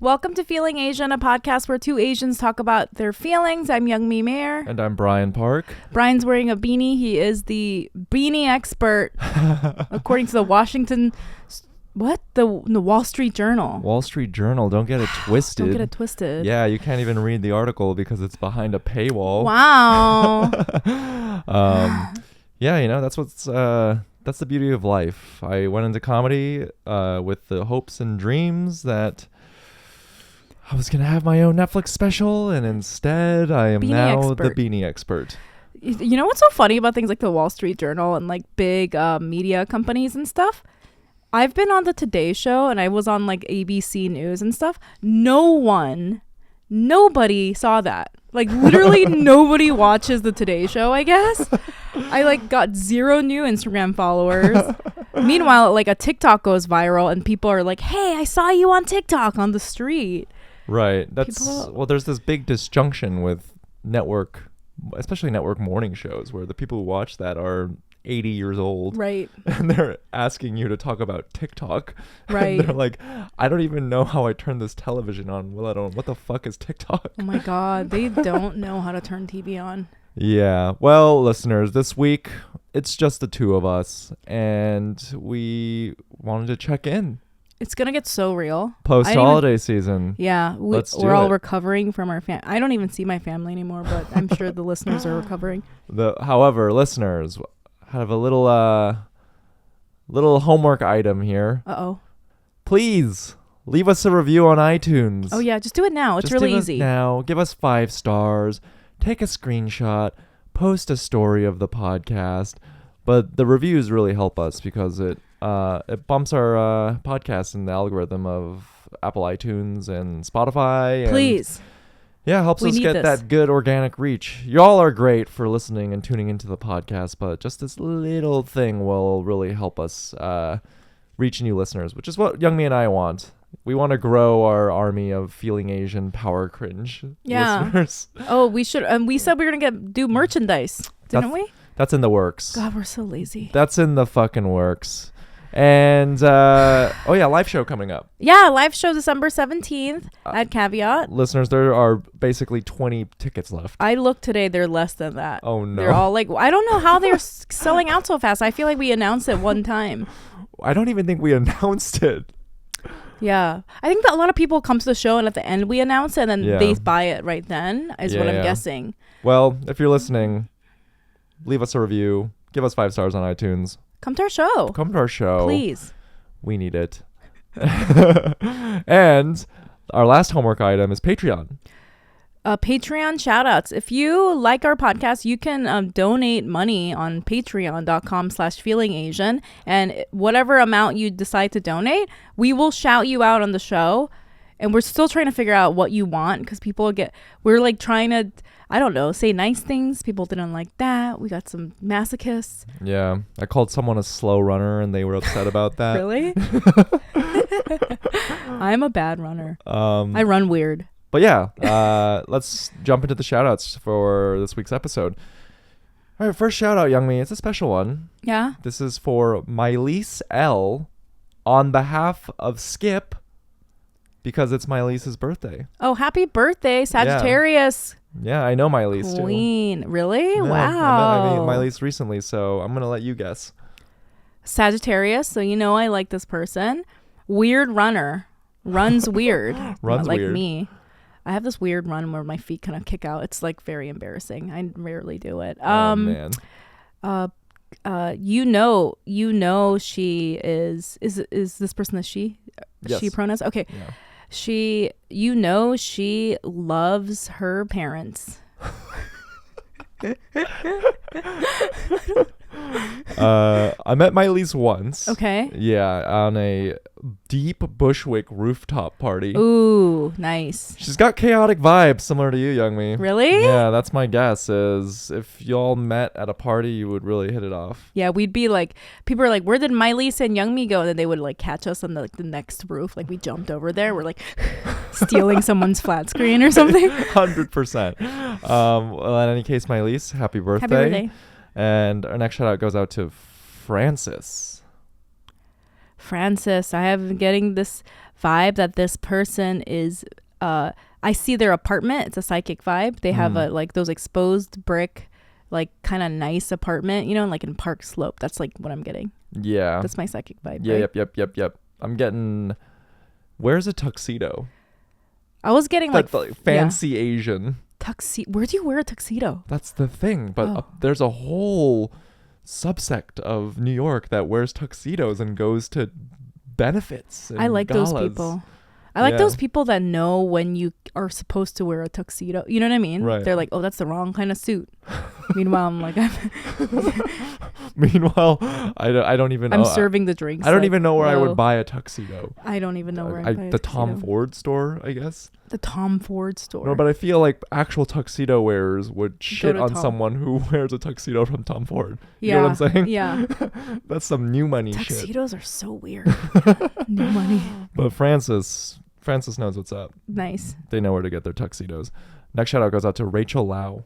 Welcome to Feeling Asian, a podcast where two Asians talk about their feelings. I'm Youngmi Mayer. And I'm Brian Park. Brian's wearing a beanie. He is the beanie expert, according to the the Wall Street Journal. Wall Street Journal. Don't get it twisted. Don't get it twisted. Yeah, you can't even read the article because it's behind a paywall. Wow. Yeah, you know, that's the beauty of life. I went into comedy with the hopes and dreams that I was going to have my own Netflix special, and instead I am the beanie expert. You know what's so funny about things like the Wall Street Journal and like big media companies and stuff? I've been on the Today Show and I was on like ABC News and stuff. Nobody saw that. Like literally nobody watches the Today Show, I guess. I like got 0 new Instagram followers. Meanwhile, like a TikTok goes viral and people are like, "Hey, I saw you on TikTok on the street." Right. There's this big disjunction with especially network morning shows where the people who watch that are 80 years old. Right. And they're asking you to talk about TikTok. Right. And they're like, I don't even know how I turn this television on. What the fuck is TikTok? Oh my God. They don't know how to turn TV on. Yeah. Well, listeners, this week it's just the two of us and we wanted to check in. It's going to get so real. Post-holiday season. Yeah. We're all recovering from our family. I don't even see my family anymore, but I'm sure the listeners are recovering. However, listeners, have a little homework item here. Uh-oh. Please leave us a review on iTunes. Oh, yeah. Just do it now. It's really easy. Now. Give us 5 stars. Take a screenshot. Post a story of the podcast. But the reviews really help us because it bumps our podcast in the algorithm of Apple iTunes and Spotify. Please. Yeah, helps us get that good organic reach. Y'all are great for listening and tuning into the podcast, but just this little thing will really help us reach new listeners, which is what Youngmi and I want. We want to grow our army of Feeling Asian power cringe listeners. Oh, we should. We said we were going to do merchandise, didn't we? That's in the works. God, we're so lazy. That's in the fucking works. And live show coming up. Yeah, live show December 17th at Caveat. Listeners, there are basically 20 tickets left. I looked today, they're less than that. Oh no. They're all like, I don't know how they're selling out so fast. I feel like we announced it one time. I don't even think we announced it. Yeah. I think that a lot of people come to the show and at the end we announce it and then they buy it right then is what I'm guessing. Well, if you're listening, leave us a review. Give us 5 stars on iTunes. Come to our show. Come to our show. Please. We need it. And our last homework item is Patreon. Patreon shoutouts. If you like our podcast, you can donate money on patreon.com/feelingasian. And whatever amount you decide to donate, we will shout you out on the show. And we're still trying to figure out what you want because we're like trying to, I don't know, say nice things. People didn't like that. We got some masochists. Yeah. I called someone a slow runner and they were upset about that. Really? I'm a bad runner. I run weird. But yeah, let's jump into the shout outs for this week's episode. All right, first shout out, Youngmi. It's a special one. Yeah. This is for Mylese L on behalf of Skip because it's Mylese's birthday. Oh, happy birthday, Sagittarius. Yeah, I know Mylese Queen. Too. Really? Yeah, Wow. I met Mylese recently, so I'm going to let you guess. Sagittarius, so you know I like this person. Weird runner. Runs weird. Runs like weird. Me. I have this weird run where my feet kind of kick out. It's like very embarrassing. I rarely do it. Oh man. You know she is this person a she? Yes. She pronouns? Okay. Yeah. She loves her parents. I met Mylese once. Okay. Yeah, on a deep Bushwick rooftop party. Ooh, nice. She's got chaotic vibes similar to you, Youngmi. Really? Yeah, that's my guess is if y'all met at a party, you would really hit it off. Yeah, we'd be like, people are like, where did Mylese and Youngmi go? And then they would like catch us on the next roof. Like we jumped over there. We're like stealing someone's flat screen or something. 100%. Well, in any case, Mylese, happy birthday. Happy birthday. And our next shout out goes out to Francis. I have been getting this vibe that this person is. I see their apartment. It's a psychic vibe. They have a like those exposed brick, like kind of nice apartment, you know, like in Park Slope. That's like what I'm getting. Yeah. That's my psychic vibe. Yeah. Right? Yep. I'm getting. Where's a tuxedo? I was getting like fancy Asian. Tuxedo. Where do you wear a tuxedo? That's the thing. But there's a whole subsect of New York that wears tuxedos and goes to benefits. And I like galas. those people. I like those people that know when you are supposed to wear a tuxedo. You know what I mean? Right. They're like, oh, that's the wrong kind of suit. Meanwhile, I'm like, Meanwhile, I don't even know. I'm serving the drinks. I don't even know where I would buy a tuxedo. I don't even know where I'd buy a the tuxedo. Tom Ford store, I guess. The Tom Ford store. No, but I feel like actual tuxedo wearers would shit on someone who wears a tuxedo from Tom Ford. You know what I'm saying? Yeah. That's some new money Tuxedos shit. Tuxedos are so weird. New money. But Francis knows what's up. Nice. They know where to get their tuxedos. Next shout out goes out to Rachel Lau.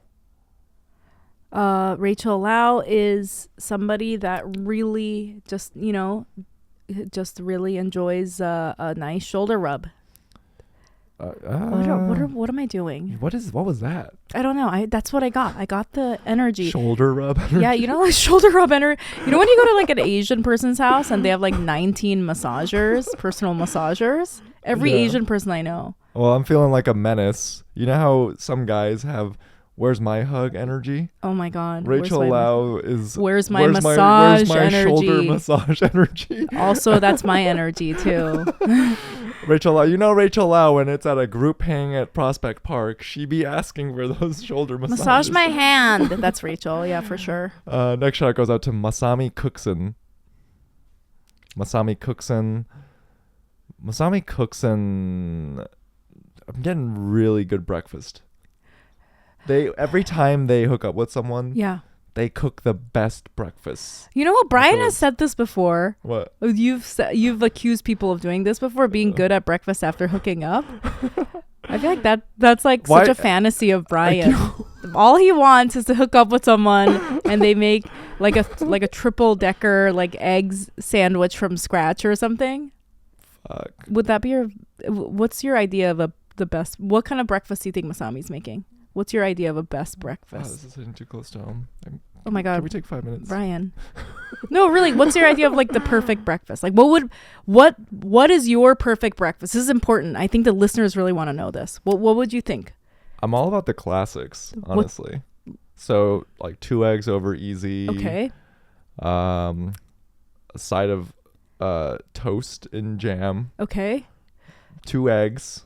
Rachel Lau is somebody that really just really enjoys a nice shoulder rub. What am I doing? What was that? I don't know. That's what I got. I got the energy. Shoulder rub energy? Yeah, like shoulder rub energy. You know when you go to like an Asian person's house and they have like 19 personal massagers? Every Asian person I know. Well, I'm feeling like a menace. You know how some guys have "Where's my hug" energy? Oh my God. Rachel Lau is Where's my massage where's my energy? Shoulder massage energy. Also, that's my energy too. Rachel Lau, Rachel Lau, when it's at a group hang at Prospect Park, she be asking for those shoulder massages. Massage my hand. That's Rachel. Yeah, for sure. Next shout goes out to Masami Cookson. I'm getting really good breakfast. Every time they hook up with someone, they cook the best breakfast. You know what? Brian has said this before. What? You've accused people of doing this before, being good at breakfast after hooking up. I feel like that's like such a fantasy of Brian. All he wants is to hook up with someone and they make like a triple decker like eggs sandwich from scratch or something. Fuck. Would that be what's your idea of the best? What kind of breakfast do you think Masami's making? What's your idea of a best breakfast? This is hitting too close to home. Oh my God. Can we take 5 minutes? Brian. No, really. What's your idea of like the perfect breakfast? Like what is your perfect breakfast? This is important. I think the listeners really want to know this. What would you think? I'm all about the classics, honestly. So like 2 eggs over easy. Okay. A side of toast and jam. Okay. 2 eggs.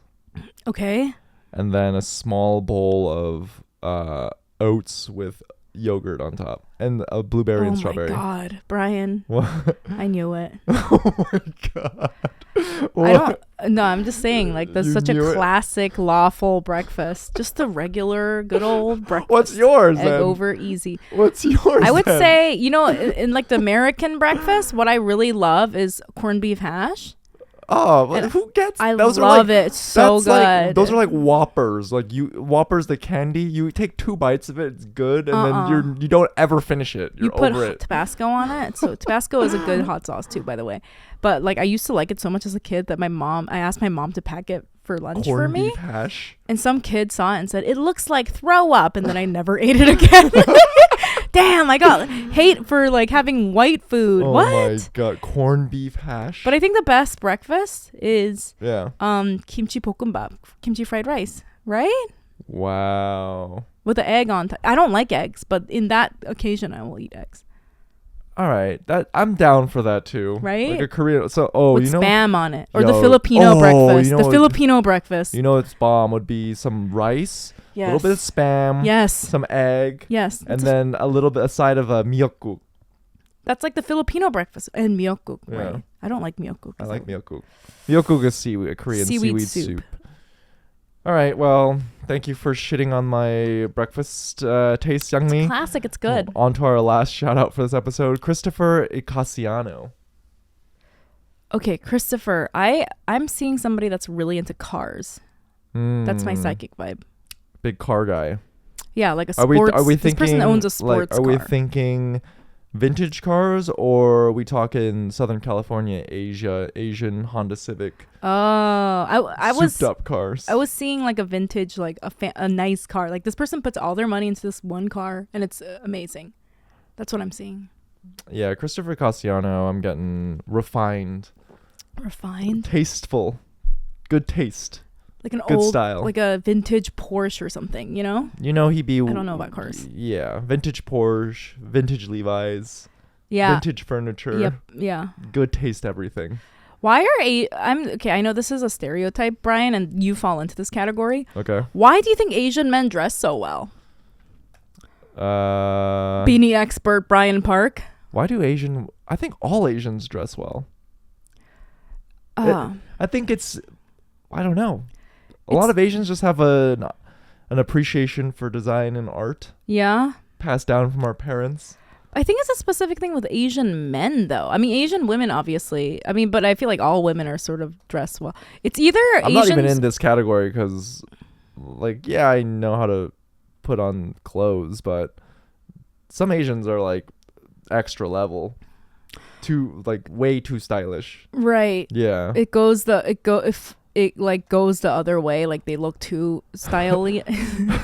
Okay. And then a small bowl of oats with yogurt on top and a blueberry and strawberry. Oh my God, Brian. What? I knew it. Oh my God. I'm just saying, like, that's such a classic, lawful breakfast. Just the regular, good old breakfast. What's yours, egg then? over easy. What's yours, I would then? say, in like the American breakfast, what I really love is corned beef hash. Oh, who gets? I love it. It's so good. Those are like Whoppers. Like Whoppers, the candy. You take 2 bites of it, it's good, and then you don't ever finish it. You're over it. You put Tabasco on it. So Tabasco is a good hot sauce too, by the way. But like I used to like it so much as a kid that I asked my mom to pack it for lunch for me. Corned beef hash. And some kid saw it and said, "It looks like throw up," and then I never ate it again. Damn, I got hate for like having white food. Oh what? My God, corned beef hash. But I think the best breakfast is kimchi bokkeumbap, kimchi fried rice, right? Wow. With the egg on top. I don't like eggs, but in that occasion I will eat eggs. All right, I'm down for that too. Right? Like a Korean. So with spam on it, or the Filipino breakfast. The Filipino breakfast. Its bomb would be some rice, a little bit of spam, some egg, and then a side of a miyeokguk. That's like the Filipino breakfast and miyeokguk. Right? I don't like miyeokguk. I like miyeokguk. Miyeokguk is Korean seaweed soup. All right, well, thank you for shitting on my breakfast taste, Youngmi. Classic, it's good. On to our last shout out for this episode, Christopher Icasiano. Okay, Christopher, I'm seeing somebody that's really into cars. That's my psychic vibe. Big car guy. Yeah, like a sports. Are we thinking? This person owns a sports car. Are we thinking vintage cars, or are we talking Southern California, Asian Honda Civic? Oh, I was souped up cars. I was seeing like a vintage, like a nice car. Like this person puts all their money into this one car, and it's amazing. That's what I'm seeing. Yeah, Christopher Cassiano. I'm getting refined, tasteful, good taste. Like an good old style. Like a vintage Porsche or something, you know? He'd be... I don't know about cars. Yeah, vintage Porsche, vintage Levi's, vintage furniture. Yep, yeah. Good taste everything. Why are I know this is a stereotype, Brian, and you fall into this category. Okay. Why do you think Asian men dress so well? Beanie expert Brian Park. Why do I think all Asians dress well. I think it's... I don't know. A lot of Asians just have an appreciation for design and art. Yeah. Passed down from our parents. I think it's a specific thing with Asian men, though. I mean, Asian women, obviously. I mean, but I feel like all women are sort of dressed well. It's either I'm not even in this category because, like, yeah, I know how to put on clothes, but some Asians are, like, extra level. Way too stylish. Right. Yeah. It goes the other way, like they look too stylish.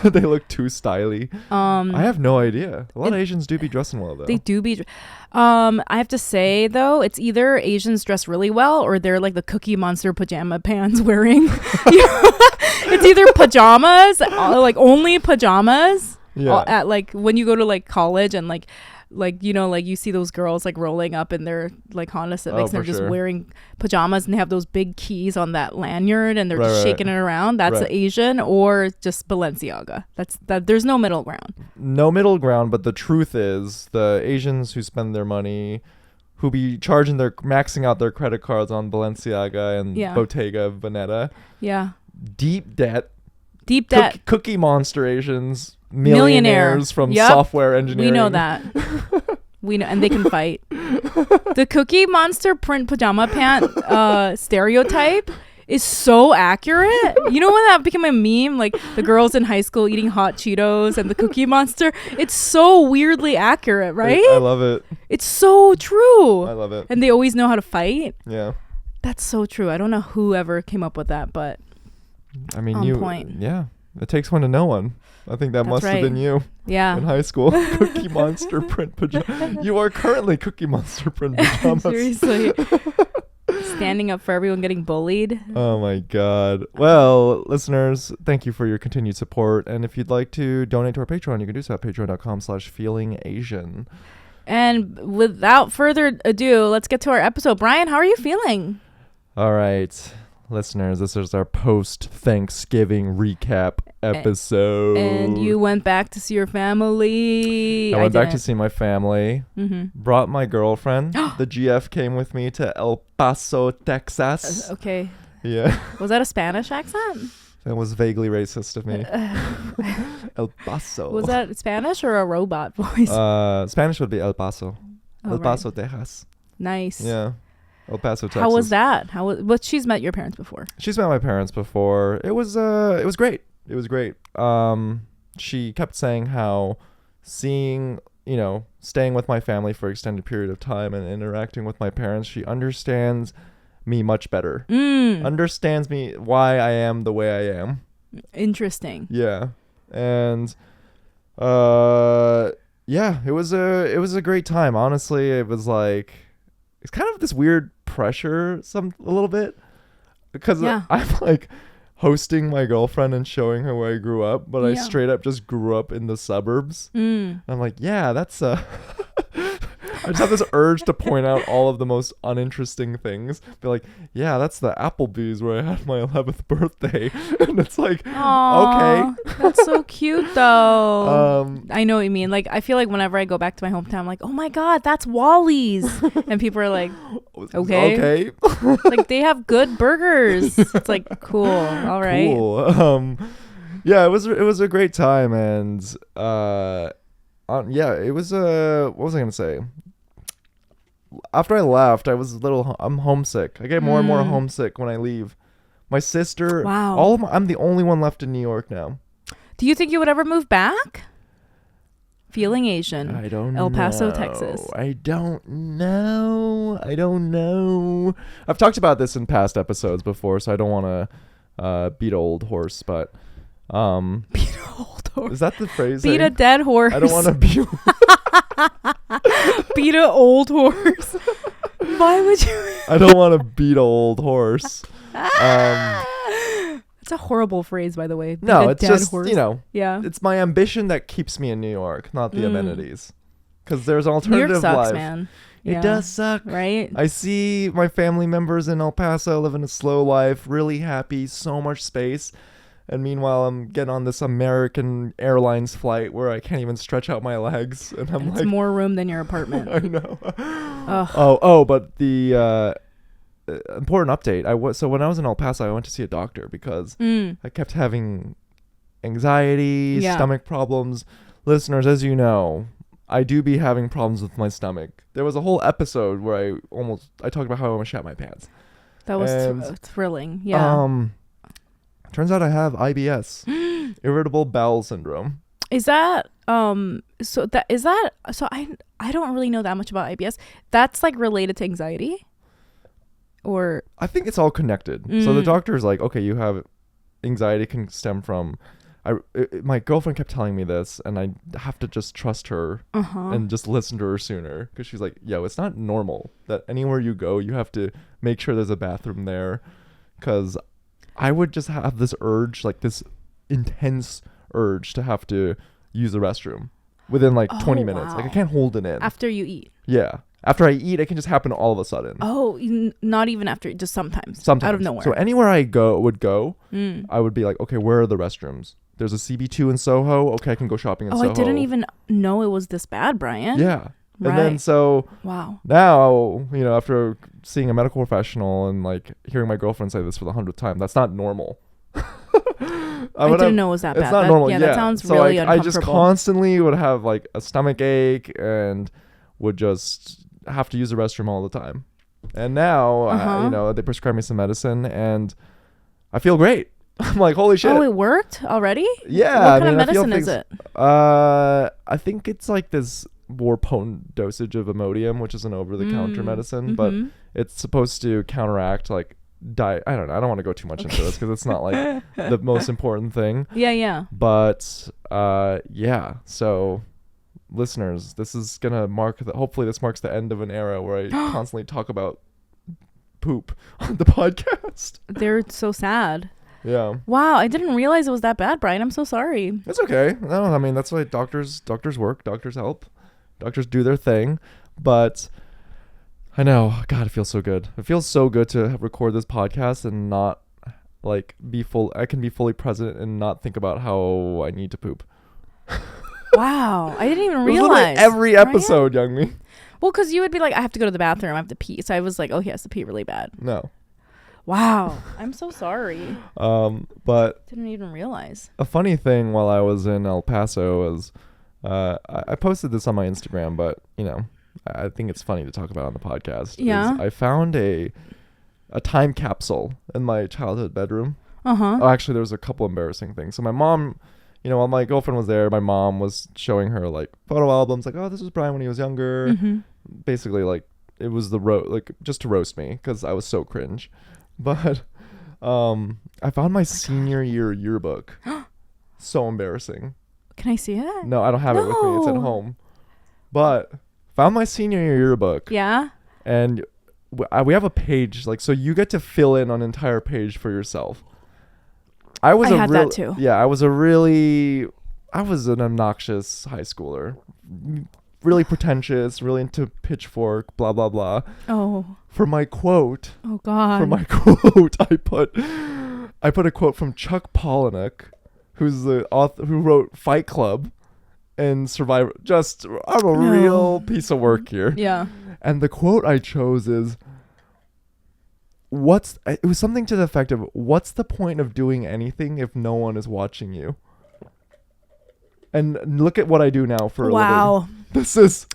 They look too stylish. I have no idea. A lot of Asians do be dressing well, though. They do be. I have to say though, it's either Asians dress really well or they're like the Cookie Monster pajama pants wearing. It's either pajamas, like only pajamas. Yeah. At like when you go to like college and like you see those girls like rolling up in their like Honda Civics and they're just wearing pajamas and they have those big keys on that lanyard and they're just shaking it around. That's Asian, or just Balenciaga. There's no middle ground. No middle ground, but the truth is the Asians who spend their money, who be maxing out their credit cards on Balenciaga and Bottega Veneta. Yeah. Deep debt. Cookie Monster Asians. Millionaires from software engineering. We know that. We know, and they can fight. The Cookie Monster print pajama pant stereotype is so accurate. You know when that became a meme, like the girls in high school eating hot Cheetos and the Cookie Monster? It's so weirdly accurate, right? I love it. It's so true. I love it. And they always know how to fight. Yeah. That's so true. I don't know whoever came up with that, but I mean, on point. Yeah. It takes one to know one. I think that must have been you. Yeah. In high school. Cookie Monster print pajamas. You are currently Cookie Monster print pajamas. Seriously. Standing up for everyone getting bullied. Oh my God. Well, listeners, thank you for your continued support. And if you'd like to donate to our Patreon, you can do so at patreon.com/feelingasian. And without further ado, let's get to our episode. Brian, how are you feeling? All right. Listeners, this is our post-Thanksgiving recap episode. And you went back to see your family. I went back to see my family. Mm-hmm. Brought my girlfriend. The GF came with me to El Paso, Texas. Okay. Yeah. Was that a Spanish accent? That was vaguely racist of me. El Paso. Was that Spanish or a robot voice? Spanish would be El Paso. El Paso, Texas. Nice. Yeah. El Paso, Texas. How was that? But she's met your parents before. She's met my parents before. It was great. It was great. She kept saying how staying with my family for an extended period of time and interacting with my parents, she understands me much better. Understands me, why I am the way I am. Interesting. Yeah. And it was a great time. Honestly, it was like, it's kind of this weird pressure a little bit, because I'm like hosting my girlfriend and showing her where I grew up, but I straight up just grew up in the suburbs. I'm like, yeah, that's I just have this urge to point out all of the most uninteresting things. Be like, yeah, that's the Applebee's where I had my 11th birthday. And it's like, aww, okay. That's so cute, though. I know what you mean. Like, I feel like whenever I go back to my hometown, I'm like, oh my God, that's Wally's. And people are like, okay. Like, they have good burgers. It's like, cool. All right. Cool. Yeah, it was a great time. And it was what was I gonna say? After I left, I'm homesick. I get more and more homesick when I leave. My sister, I'm the only one left in New York now. Do you think you would ever move back? Feeling Asian. I don't know. El Paso, Texas. I don't know. I've talked about this in past episodes before, so I don't want to beat an old horse, but beat an old horse. Is that the phrase? Beat a dead horse. I don't want to beat beat an old horse. Why would you? I don't want to beat an old horse. It's a horrible phrase, by the way. No, it's just, horse. Yeah. It's my ambition that keeps me in New York, not the amenities. Because there's an alternative New York sucks, life. Man. It does suck. Right? I see my family members in El Paso living a slow life, really happy, so much space. And meanwhile, I'm getting on this American Airlines flight where I can't even stretch out my legs. And it's more room than your apartment. I know. But the... important update. So when I was in El Paso, I went to see a doctor because I kept having anxiety, stomach problems. Listeners, as you know, I do be having problems with my stomach. There was a whole episode where I talked about how I almost shat my pants. That was thrilling. Yeah. Turns out I have IBS, irritable bowel syndrome. Is that so I don't really know that much about IBS. That's like related to anxiety? Or I think it's all connected. So the doctor's like, okay, you have anxiety can stem from my girlfriend kept telling me this, and I have to just trust her and just listen to her sooner, because she's like, yo, it's not normal that anywhere you go you have to make sure there's a bathroom there, because I would just have this urge, like this intense urge to have to use the restroom within like 20 minutes. Like I can't hold it in. After you eat. Yeah. After I eat, it can just happen all of a sudden. Oh, not even after, just sometimes. Out of nowhere. So anywhere I would go, I would be like, okay, where are the restrooms? There's a CB2 in Soho. Okay, I can go shopping in Soho. I didn't even know it was this bad, Brian. Yeah. Right. And then so now, after seeing a medical professional and like hearing my girlfriend say this for the 100th time, that's not normal. I didn't know it was that bad. It's not normal. Yeah, that sounds really uncomfortable. I just constantly would have like a stomach ache and would just have to use the restroom all the time. And now, they prescribed me some medicine and I feel great. I'm like, holy shit. Oh, it worked already? Yeah. What kind of medicine is it? I think it's like this more potent dosage of Imodium, which is an over-the-counter medicine, but it's supposed to counteract like diet. I don't know. I don't want to go too much into this because it's not like the most important thing. Yeah. But so listeners, this is gonna hopefully this marks the end of an era where I constantly talk about poop on the podcast. They're so sad. Yeah. Wow, I didn't realize it was that bad, Brian. I'm so sorry. It's okay. No, I mean that's why doctors work. Doctors help. Doctors do their thing. But I know, God, it feels so good. It feels so good to record this podcast and not like I can be fully present and not think about how I need to poop. Wow, I didn't even realize. Every episode, Youngmi. Well, because you would be like, I have to go to the bathroom, I have to pee. So I was like, oh, he has to pee really bad. No. Wow, I'm so sorry. But didn't even realize. A funny thing while I was in El Paso was, I posted this on my Instagram, but I think it's funny to talk about on the podcast. Yeah. I found a time capsule in my childhood bedroom. Uh-huh. Oh, actually, there was a couple embarrassing things. So my mom, while my girlfriend was there, my mom was showing her like photo albums, like, oh, this was Brian when he was younger. Mm-hmm. Basically, like it was just to roast me because I was so cringe. But I found my senior year yearbook. So embarrassing. Can I see it? No, I don't have it with me. It's at home. But found my senior year yearbook. Yeah. And we have a page, like, so you get to fill in an entire page for yourself. I had that too. Yeah, I was an obnoxious high schooler. Really pretentious, really into Pitchfork, blah, blah, blah. Oh. For my quote. Oh, God. For my quote, I put a quote from Chuck Palahniuk, who's the author who wrote Fight Club and Survivor. I'm a real piece of work here. Yeah. And the quote I chose is, it was something to the effect of, what's the point of doing anything if no one is watching you? And look at what I do now for a living. This is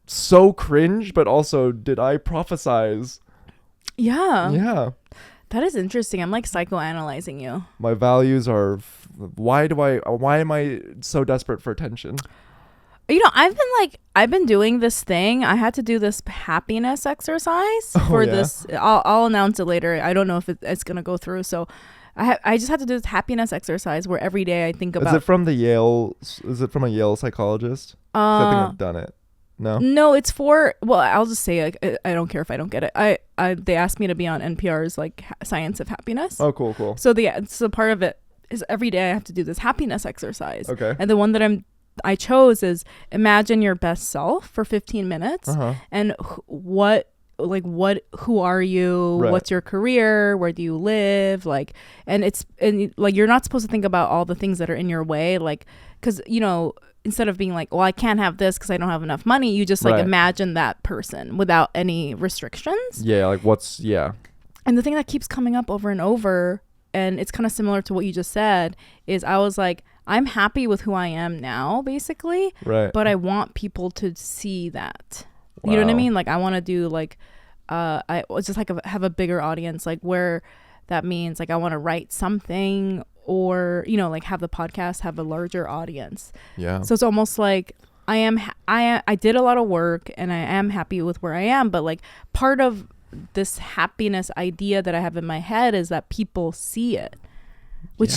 so cringe, but also, did I prophesize? Yeah. Yeah. That is interesting. I'm like psychoanalyzing you. My values are why am I so desperate for attention? You know, I've been doing this thing. I had to do this happiness exercise this. I'll announce it later. I don't know if it's going to go through. So I just had to do this happiness exercise where every day I think about. Is it from a Yale psychologist? I think I've done it. No, it's for, well, I'll just say I don't care if I don't get it. They asked me to be on NPR's like Science of Happiness. Oh, cool. So part of it is every day I have to do this happiness exercise. Okay. And the one that I chose is imagine your best self for 15 minutes and who are you? Right. What's your career? Where do you live? And you're not supposed to think about all the things that are in your way. Like, cause you know, instead of being like, well, I can't have this cause I don't have enough money. You just imagine that person without any restrictions. Yeah. And the thing that keeps coming up over and over, and it's kind of similar to what you just said, is I was like, I'm happy with who I am now, basically. Right. But I want people to see that. Wow. You know what I mean? Like, I want to do I just have a bigger audience, like where that means like I want to write something or, you know, like have the podcast have a larger audience. Yeah. So it's almost like I did a lot of work and I am happy with where I am. But like part of this happiness idea that I have in my head is that people see it. Which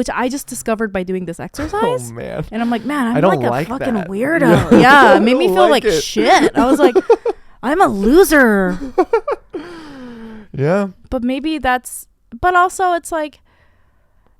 I just discovered by doing this exercise. Oh man. And I'm like, man, I'm like a fucking that. weirdo. Yeah. It made me feel like shit. I was like, I'm a loser. Yeah. But maybe but also it's like,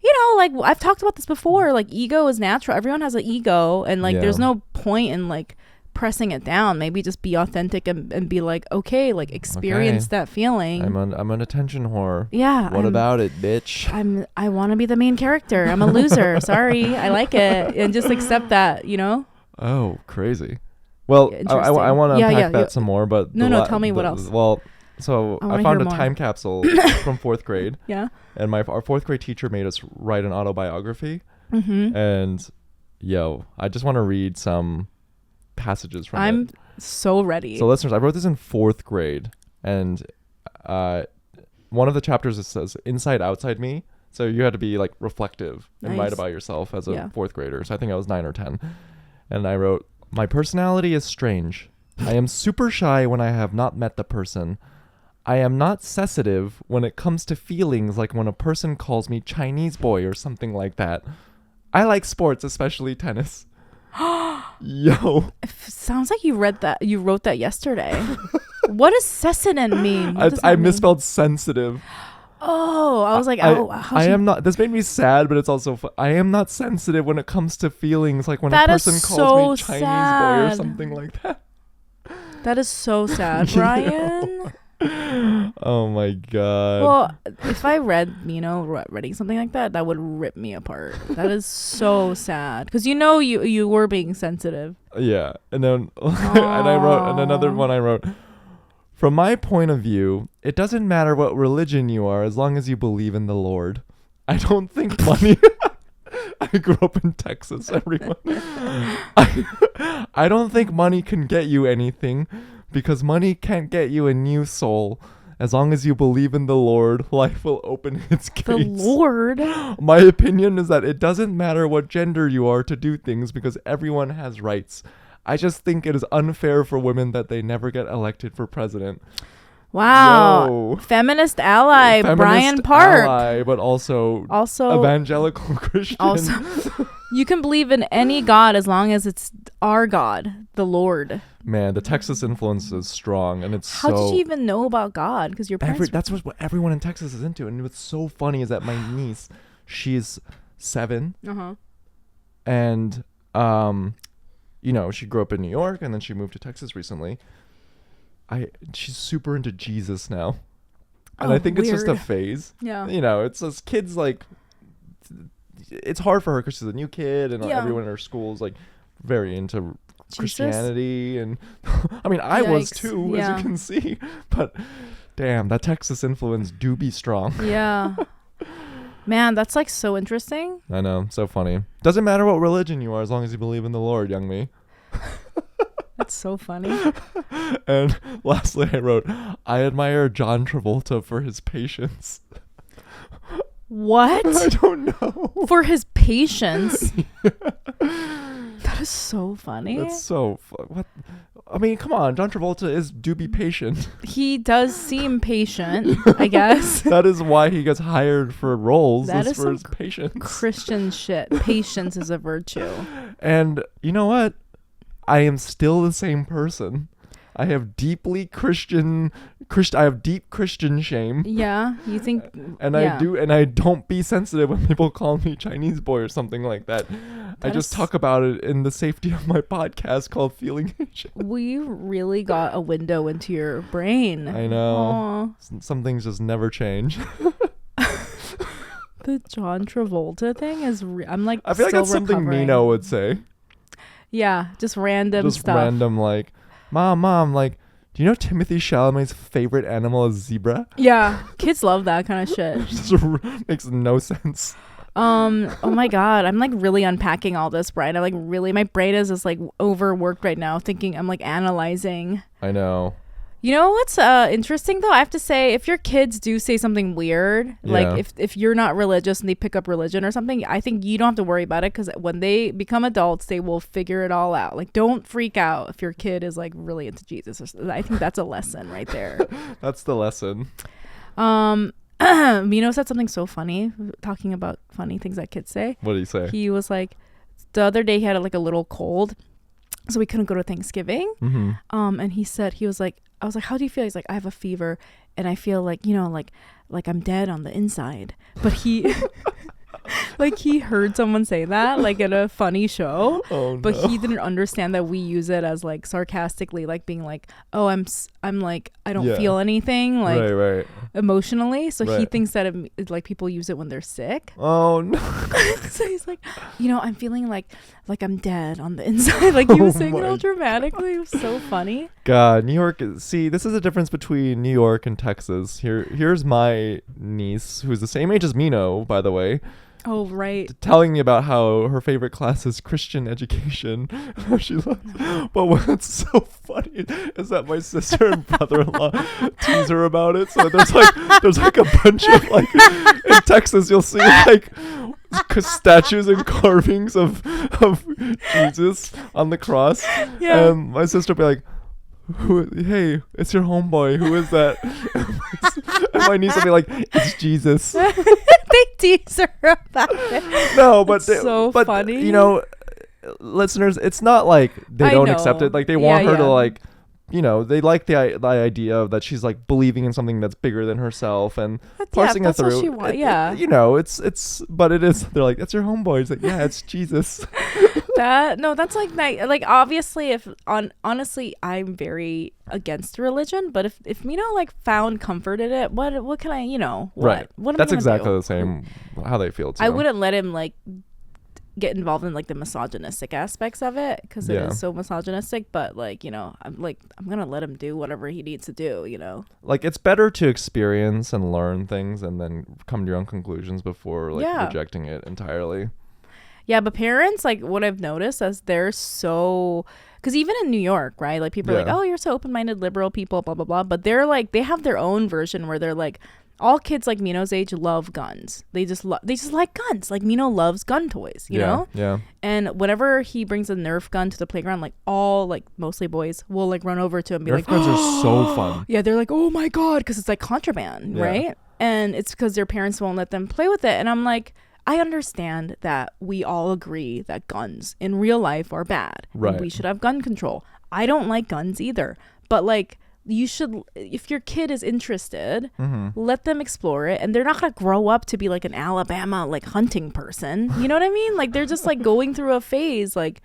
you know, like I've talked about this before, like ego is natural. Everyone has an ego and like there's no point in like pressing it down. Maybe just be authentic and be like, okay, like experience that feeling. I'm an attention whore. Yeah. What about it, bitch? I want to be the main character. I'm a loser. Sorry. I like it. And just accept that, you know? Oh, crazy. Well, I want to unpack that some more, but tell me what else. Well, so I found a time capsule from 4th grade. Yeah. And our 4th grade teacher made us write an autobiography. Mm-hmm. And I just want to read some passages from it. I'm so ready. So listeners, I wrote this in 4th grade, and one of the chapters, it says inside outside me. So you had to be like reflective and write about yourself as a 4th grader. So I think I was 9 or 10. And I wrote, my personality is strange. I am super shy when I have not met the person. I am not sensitive when it comes to feelings, like when a person calls me Chinese boy or something like that. I like sports, especially tennis. Yo. It sounds like you wrote that yesterday. What does sensitive mean? I misspelled sensitive. Oh, I was like, I am not. This made me sad, but it's also I am not sensitive when it comes to feelings, like when a person calls me Chinese boy or something like that. That is so sad, Brian. Oh my god. Well, if I reading something like that, that would rip me apart. That is so sad because you were being sensitive. Yeah, and then and another one I wrote. From my point of view, it doesn't matter what religion you are as long as you believe in the Lord. I don't think money... I grew up in Texas, everyone. I don't think money can get you anything because money can't get you a new soul. As long as you believe in the Lord, life will open its gates. The Lord? My opinion is that it doesn't matter what gender you are to do things because everyone has rights. I just think it is unfair for women that they never get elected for president. Wow. Yo. Feminist ally, Brian Park. Ally, but also evangelical Christian. Also, you can believe in any God as long as it's our God, the Lord. Man, the Texas influence is strong, and it's How did you even know about God? Because your parents... That's what everyone in Texas is into, and what's so funny is that my niece, she's 7, and she grew up in New York, and then she moved to Texas recently. She's super into Jesus now. And I think weird. It's just a phase. Yeah. It's just kids like, it's hard for her because she's a new kid and everyone in her school is like very into Christianity. And I mean, I was too, as you can see. But damn, that Texas influence do be strong. Yeah. Man, that's like so interesting. I know. So funny. Doesn't matter what religion you are as long as you believe in the Lord, Youngmi. That's so funny. And lastly, I wrote, I admire John Travolta for his patience. What? I don't know. For his patience. That is so funny. That's so what? I mean, come on. John Travolta do be patient. He does seem patient, I guess. That is why he gets hired for roles. That is for his patience. Christian shit. Patience is a virtue. And you know what? I am still the same person. I have I have deep Christian shame. Yeah, you think I don't be sensitive when people call me Chinese boy or something like that. I just talk about it in the safety of my podcast called Feeling Asian. We really got a window into your brain. I know. Some things just never change. The John Travolta thing is I'm like I feel like that's something Mino would say. Yeah, just random stuff. Just random like Mom, like, do you know Timothée Chalamet's favorite animal is zebra? Yeah, kids love that kind of shit. It just makes no sense. Oh my God, I'm like really unpacking all this, Brian. I'm like really, my brain is just like overworked right now thinking, I'm like analyzing. I know. You know what's interesting though? I have to say, if your kids do say something weird, like if you're not religious and they pick up religion or something, I think you don't have to worry about it because when they become adults, they will figure it all out. Like, don't freak out if your kid is like really into Jesus. I think that's a lesson right there. That's the lesson. Mino said something so funny, talking about funny things that kids say. What did he say? He was like, the other day he had like a little cold, so we couldn't go to Thanksgiving. Mm-hmm. And he was like, I was like, how do you feel? He's like, I have a fever and I feel like, like I'm dead on the inside. But he like he heard someone say that like at a funny show. But he didn't understand that we use it as like sarcastically, like being like, oh, I'm like, I don't feel anything like right. emotionally. So he thinks that like people use it when they're sick. Oh no. So he's like, I'm feeling like I'm dead on the inside. Like he was saying it all dramatically. It was so funny. God, New York. See, this is the difference between New York and Texas. Here's my niece, who's the same age as Mino, by the way. Oh, right. Telling me about how her favorite class is Christian education. She loves. But what's so funny is that my sister and brother-in-law tease her about it. So there's like a bunch of like in Texas you'll see like statues and carvings of Jesus on the cross. Yeah. And my sister will be like, hey, it's your homeboy. Who is that? And my niece will be like, it's Jesus. They tease her about it. No, but funny. You know, listeners, it's not like they don't accept it. Like they want her to like, they like the idea of that she's like believing in something that's bigger than herself and parsing it through. But it is. They're like, that's your homeboy. It's like, yeah, it's Jesus. That's like nice. Like obviously, honestly, I'm very against religion. But if Mino like found comfort in it, what can I right? What am that's I exactly do? The same how they feel too. I wouldn't let him like get involved in like the misogynistic aspects of it because it is so misogynistic. But like I'm gonna let him do whatever he needs to do. Like it's better to experience and learn things and then come to your own conclusions before like rejecting it entirely. Yeah, but parents, like what I've noticed is they're so, because even in New York, right? Like people are like, oh, you're so open-minded, liberal people, blah, blah, blah. But they're like, they have their own version where they're like, all kids like Mino's age love guns. They just like guns. Like Mino loves gun toys, you know? Yeah. And whenever he brings a Nerf gun to the playground, like mostly boys will like run over to him and be Nerf like, guns are so fun. Yeah, they're like, oh my God, because it's like contraband, right? And it's because their parents won't let them play with it. And I'm like, I understand that we all agree that guns in real life are bad. Right. And we should have gun control. I don't like guns either. But like, you should, if your kid is interested, let them explore it. And they're not going to grow up to be like an Alabama like hunting person. You know what I mean? Like they're just like going through a phase like,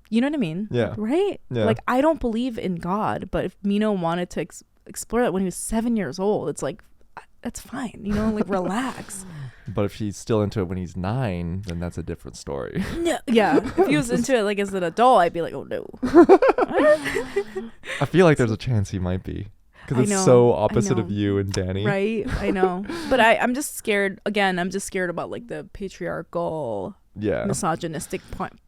you know what I mean? Yeah. Right? Yeah. Like I don't believe in God. But if Mino wanted to explore that when he was 7 years old, it's like, that's fine. Like relax. But if he's still into it when he's 9, then that's a different story. Yeah. If he was into it like as an adult, I'd be like, oh no. I feel like there's a chance he might be. Because it's so opposite of you and Danny. Right. I know. But I'm just scared. Again, I'm just scared about like the patriarchal, misogynistic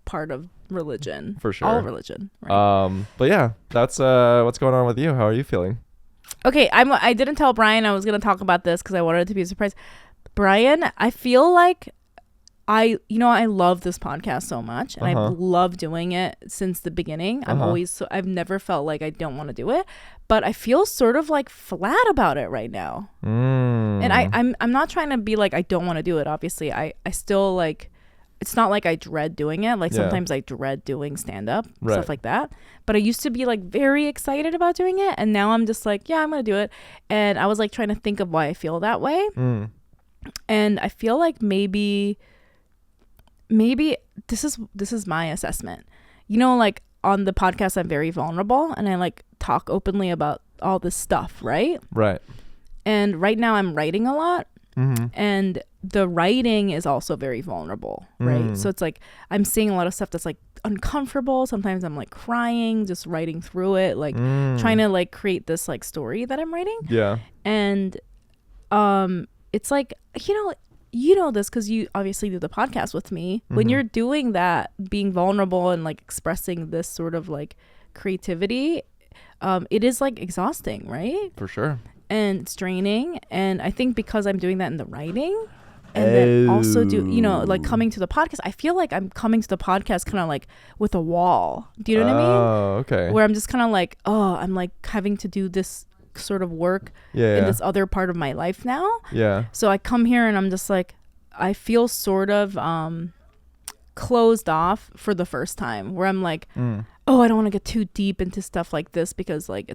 part of religion. For sure. All religion. Right? But yeah, that's what's going on with you. How are you feeling? Okay, I didn't tell Brian I was going to talk about this because I wanted it to be a surprise. Brian, I feel like I love this podcast so much, and I've loved doing it since the beginning. I've never felt like I don't want to do it, but I feel sort of like flat about it right now. And I'm not trying to be like I don't want to do it. Obviously, I still like. It's not like I dread doing it. Like sometimes I dread doing stand-up, stuff like that. But I used to be like very excited about doing it. And now I'm just like, yeah, I'm going to do it. And I was like trying to think of why I feel that way. And I feel like maybe this is my assessment. You know, like on the podcast, I'm very vulnerable and I like talk openly about all this stuff, right? Right. And right now I'm writing a lot. And the writing is also very vulnerable, right? So it's like I'm seeing a lot of stuff that's like uncomfortable. Sometimes I'm like crying, just writing through it, like trying to like create this like story that I'm writing. Yeah. And it's like, you know this because you obviously do the podcast with me. When you're doing that, being vulnerable and like expressing this sort of like creativity, it is like exhausting, right? For sure. And it's draining. And I think because I'm doing that in the writing and then also like coming to the podcast, I feel like I'm coming to the podcast kind of like with a wall. Do you know what I mean? Oh, okay. Where I'm just kind of like, I'm like having to do this sort of work in this other part of my life now. Yeah. So I come here and I'm just like, I feel sort of closed off for the first time where I'm like, I don't want to get too deep into stuff like this because like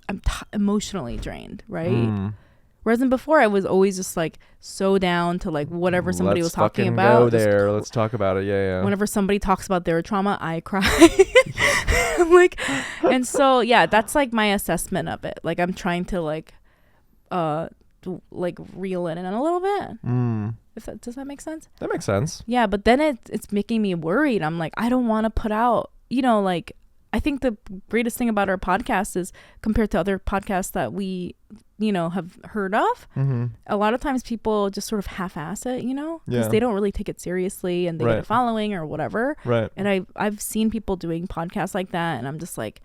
I'm emotionally drained, right? Whereas in before I was always just like so down to like whatever somebody was talking about. Go there. Let's talk about it. Yeah. Whenever somebody talks about their trauma, I cry. Like, and so yeah, that's like my assessment of it. Like I'm trying to like reel it in a little bit. Does that make sense? That makes sense. Yeah, but then it's making me worried. I'm like, I don't want to put out, like I think the greatest thing about our podcast is compared to other podcasts that we, have heard of, a lot of times people just sort of half-ass it, because they don't really take it seriously and they get a following or whatever. Right. And I've seen people doing podcasts like that, and I'm just like,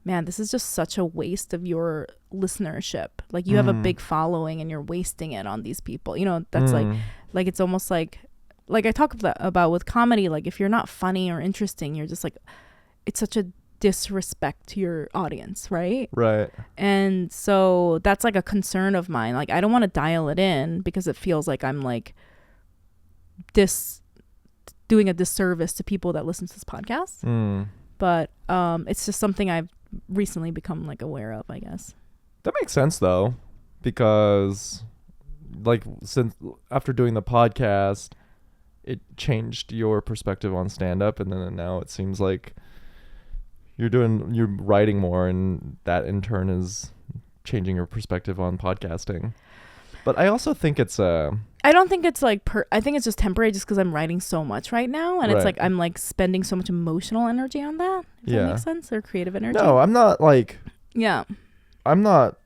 man, this is just such a waste of your listenership. Like you have a big following and you're wasting it on these people. That's like it's almost like I talk about with comedy, like if you're not funny or interesting, you're just like, it's such a disrespect to your audience, right? Right. And so that's like a concern of mine. Like I don't want to dial it in because it feels like I'm like doing a disservice to people that listen to this podcast. But it's just something I've recently become like aware of, I guess. That makes sense though, because like since after doing the podcast, it changed your perspective on stand-up, and then now it seems like you're writing more, and that in turn is changing your perspective on podcasting. But I also think it's I don't think it's like I think it's just temporary, just because I'm writing so much right now, and it's like I'm like spending so much emotional energy on that. Does that make sense? Or creative energy? No, I'm not like. Yeah. Not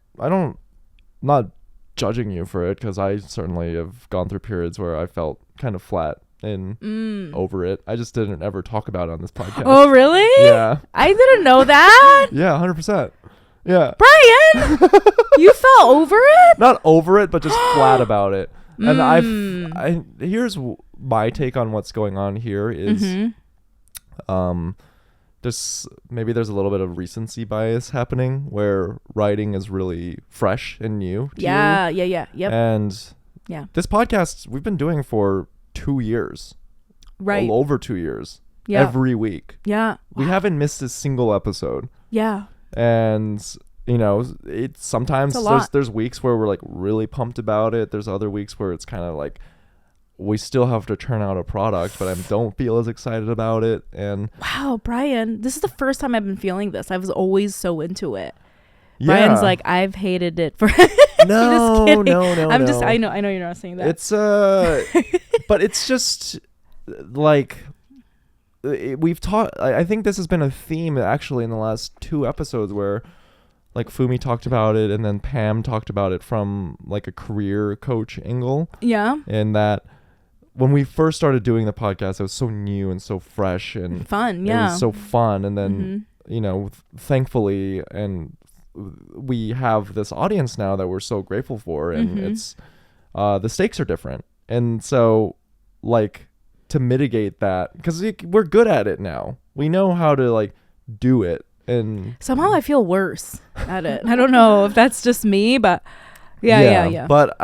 judging you for it, because I certainly have gone through periods where I felt kind of flat and over it. I just didn't ever talk about it on this podcast. Oh, really? Yeah. I didn't know that. Yeah, 100%. Yeah. Brian, you fell over it? Not over it, but just flat about it. And here's my take on what's going on here is there's a little bit of recency bias happening where writing is really fresh and new to you. Yep. And this podcast we've been doing for 2 years. Right. Over 2 years. Yeah. Every week. Yeah. We haven't missed a single episode. Yeah. And it's sometimes there's weeks where we're like really pumped about it. There's other weeks where it's kind of like we still have to turn out a product, but I don't feel as excited about it. And wow, Brian, this is the first time I've been feeling this. I was always so into it. Yeah. Brian's like, I've hated it for No. I know you're not saying that. It's but it's just like we've taught. I think this has been a theme actually in the last 2 episodes where like Fumi talked about it and then Pam talked about it from like a career coach angle. Yeah. And that when we first started doing the podcast, it was so new and so fresh and fun. Yeah. It was so fun. And then, thankfully, and we have this audience now that we're so grateful for. And it's, the stakes are different. And so like to mitigate that, because we're good at it now, we know how to like do it, and somehow I feel worse at it. I don't know if that's just me, but yeah. But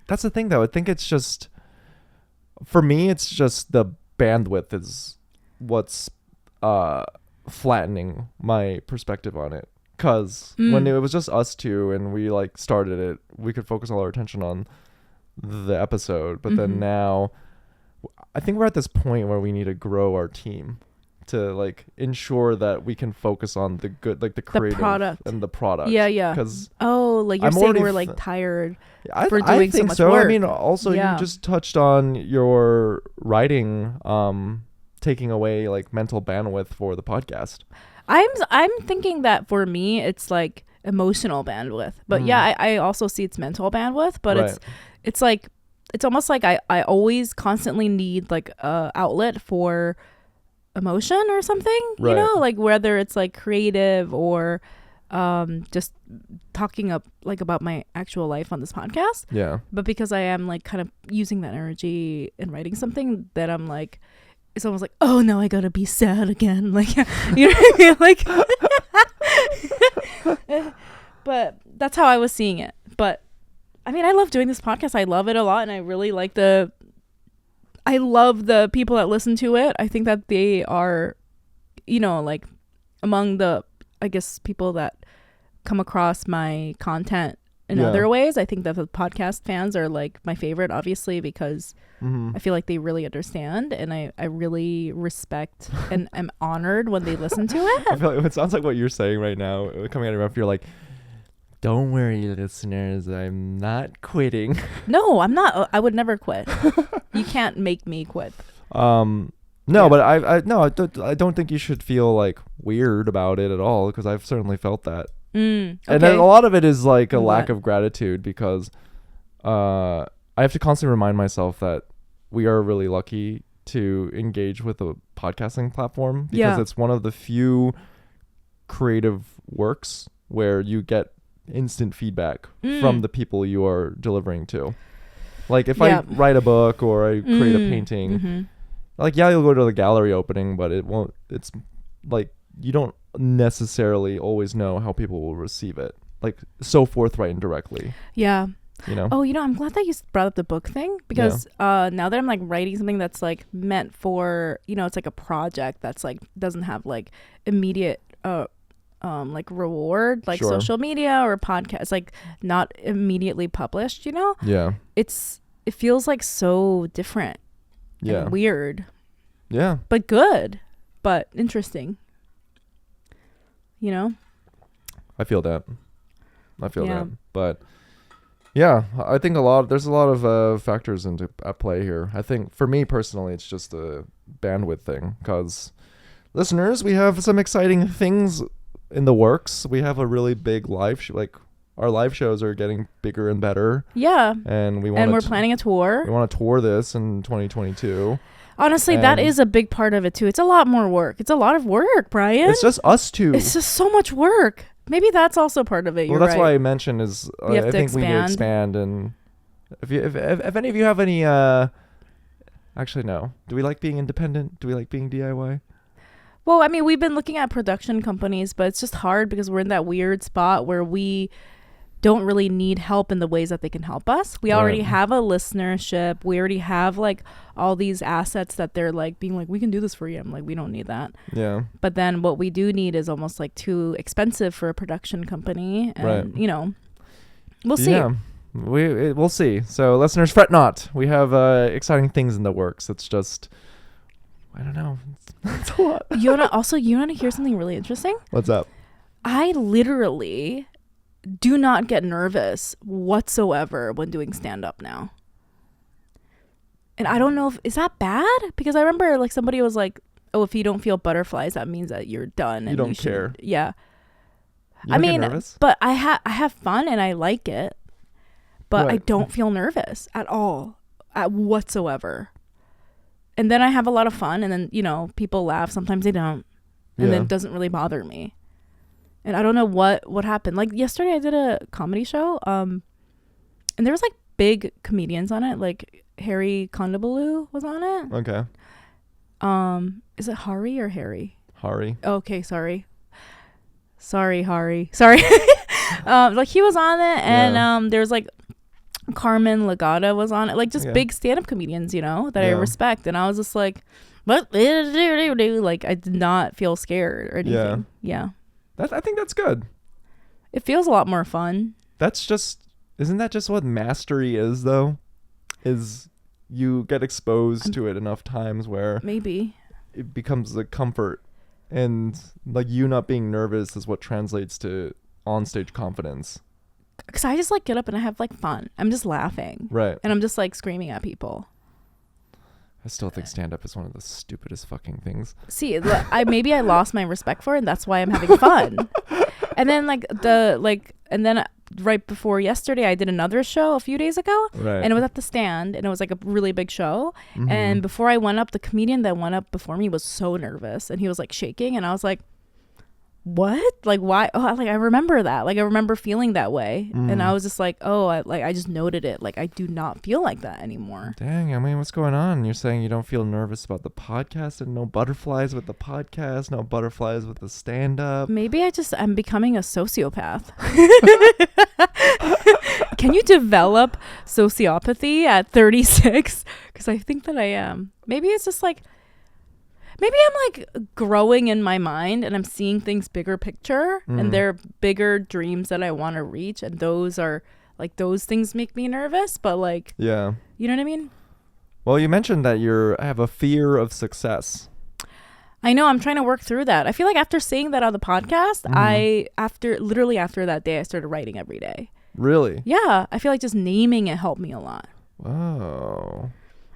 that's the thing though. I think it's just, for me, it's just the bandwidth is what's flattening my perspective on it. Because when it was just us two and we like started it, we could focus all our attention on the episode. But then now I think we're at this point where we need to grow our team to like ensure that we can focus on the good, like the creative and the product. Yeah. Because like you're saying we're like tired for doing so much work. I mean, also you just touched on your writing taking away like mental bandwidth for the podcast. I'm thinking that for me it's like emotional bandwidth, but I also see it's mental bandwidth, but it's like it's almost like I always constantly need like a outlet for emotion or something, you know, like whether it's like creative or just talking up like about my actual life on this podcast. Yeah. But because I am like kind of using that energy in writing something, that I'm like, it's almost like, oh no, I gotta be sad again. Like, you know what I mean? Like, but that's how I was seeing it. But I mean, I love doing this podcast. I love it a lot, and I really like I love the people that listen to it. I think that they are, you know, like among the, I guess, people that come across my content in other ways. I think that the podcast fans are like my favorite, obviously, because I feel like they really understand, and I really respect and am honored when they listen to it. I feel like it sounds like what you're saying right now, coming out of your mouth. You're like, don't worry, listeners, I'm not quitting. No, I'm not. I would never quit. You can't make me quit. No, but I don't think you should feel like weird about it at all, because I've certainly felt that. Okay. And then a lot of it is like a lack of gratitude, because I have to constantly remind myself that we are really lucky to engage with a podcasting platform, because it's one of the few creative works where you get instant feedback from the people you are delivering to. Like if I write a book or I create a painting, like you'll go to the gallery opening, but it's like you don't necessarily always know how people will receive it, like so forthright and directly. Yeah. You know? Oh, I'm glad that you brought up the book thing, because now that I'm like writing something that's like meant for, it's like a project that's like doesn't have like immediate like reward, like social media or podcast, like not immediately published, it feels like so different and weird, but good, but interesting, I feel that but I think there's a lot of factors at play here. I think for me personally, it's just a bandwidth thing, because listeners, we have some exciting things in the works. We have a really big live show. Like our live shows are getting bigger and better. Yeah. And we're planning a tour. We want to tour this in 2022. Honestly, that is a big part of it too. It's a lot more work. It's a lot of work, Brian. It's just us two. It's just so much work. Maybe that's also part of it. Well, that's why I mentioned is I think we need to expand. And if any of you have any, actually no. Do we like being independent? Do we like being DIY? Well, I mean, we've been looking at production companies, but it's just hard because we're in that weird spot where we don't really need help in the ways that they can help us. We already have a listenership. We already have like all these assets that they're like being like, we can do this for you. I'm like, we don't need that. Yeah. But then what we do need is almost like too expensive for a production company. And, we'll see. Yeah. We'll see. So listeners, fret not. We have exciting things in the works. It's just, I don't know. It's a lot. You want to hear something really interesting? What's up? I literally do not get nervous whatsoever when doing stand-up now. And I don't know is that bad? Because I remember like somebody was like, oh, if you don't feel butterflies, that means that you're done. You don't care. Yeah. I mean, but I have fun and I like it, but I don't feel nervous at all, whatsoever. And then I have a lot of fun, and then, people laugh. Sometimes they don't. And then it doesn't really bother me. And I don't know what happened. Like yesterday I did a comedy show, and there was like big comedians on it. Like Harry Kondabolu was on it. Okay. Is it Hari or Harry? Hari. Okay, sorry, Hari. Sorry. Like he was on it, and there's like Carmen Legata was on it. Like just big stand-up comedians, you know, that I respect. And I was just like, what? Like I did not feel scared or anything. Yeah. I think that's good. It feels a lot more fun. Isn't that just what mastery is though? Is you get exposed to it enough times where maybe it becomes a comfort, and like you not being nervous is what translates to onstage confidence. Because I just like get up and I have like fun. I'm just laughing. Right. And I'm just like screaming at people. I still think stand-up is one of the stupidest fucking things. See, maybe I lost my respect for it, and that's why I'm having fun. And then right before yesterday, I did another show a few days ago, and it was at the Stand, and it was like a really big show. Mm-hmm. And before I went up, the comedian that went up before me was so nervous, and he was like shaking, and I was like, what? Like, why? Oh, like I remember that. Like I remember feeling that way, and I was just like, oh, I just noted it. Like I do not feel like that anymore. Dang, I mean, what's going on? You're saying you don't feel nervous about the podcast, and no butterflies with the podcast, no butterflies with the stand-up. Maybe I'm becoming a sociopath. Can you develop sociopathy at 36? Because I think that I am. Maybe it's just like. Maybe I'm like growing in my mind and I'm seeing things bigger picture and there are bigger dreams that I want to reach, and those things make me nervous, but like, yeah, you know what I mean? Well, you mentioned that I have a fear of success. I know, I'm trying to work through that. I feel like after saying that on the podcast, after that day, I started writing every day. Really? Yeah. I feel like just naming it helped me a lot. Wow.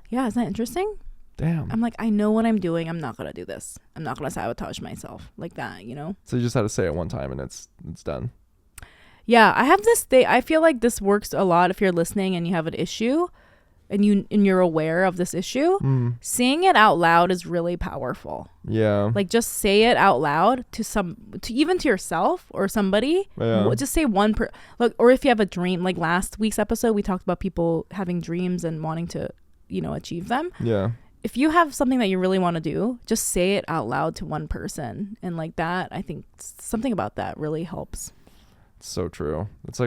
Yeah. Isn't that interesting? Damn. I'm like, I know what I'm doing. I'm not going to do this. I'm not going to sabotage myself like that, you know? So you just had to say it one time and it's done. Yeah. I have this thing. I feel like this works a lot if you're listening and you have an issue and you're aware of this issue. Saying it out loud is really powerful. Yeah. Like just say it out loud to even to yourself or somebody. Yeah. Just say or if you have a dream, like last week's episode, we talked about people having dreams and wanting to, achieve them. Yeah. If you have something that you really want to do, just say it out loud to one person. And like that, I think something about that really helps. It's so true. It's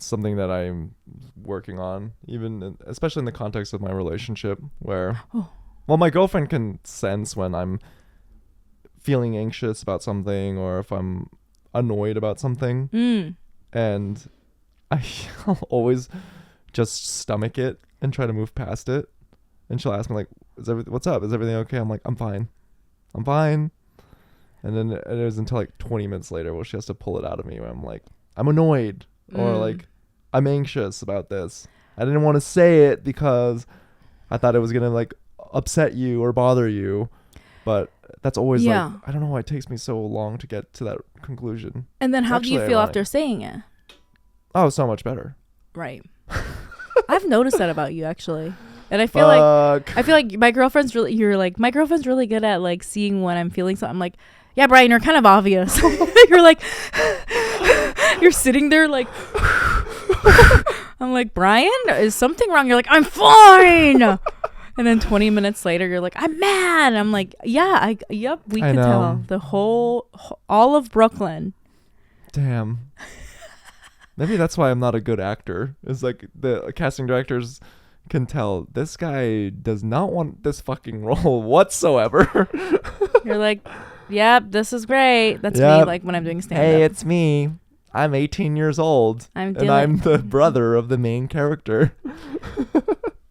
something that I'm working on, especially in the context of my relationship where, well, my girlfriend can sense when I'm feeling anxious about something or if I'm annoyed about something. And I'll always just stomach it and try to move past it. And she'll ask me like, what's up? Is everything okay? I'm like, I'm fine. And then it was until like 20 minutes later where she has to pull it out of me where I'm like, I'm annoyed or like, I'm anxious about this. I didn't want to say it because I thought it was going to like upset you or bother you. But that's always like, I don't know why it takes me so long to get to that conclusion. And then how do you feel after saying it? Oh, so much better. Right. I've noticed that about you actually. And I feel like my girlfriend's really good at like seeing when I'm feeling something. I'm like, yeah, Brian, you're kind of obvious. You're like, you're sitting there like, I'm like, Brian, is something wrong? You're like, I'm fine. And then 20 minutes later, you're like, I'm mad. I'm like, yeah, we could tell all of Brooklyn. Damn. Maybe that's why I'm not a good actor. It's like the casting directors can tell this guy does not want this fucking role whatsoever. You're like, yep, this is great. That's me, like when I'm doing stand-up. Hey, it's me. I'm 18 years old. I'm the brother of the main character.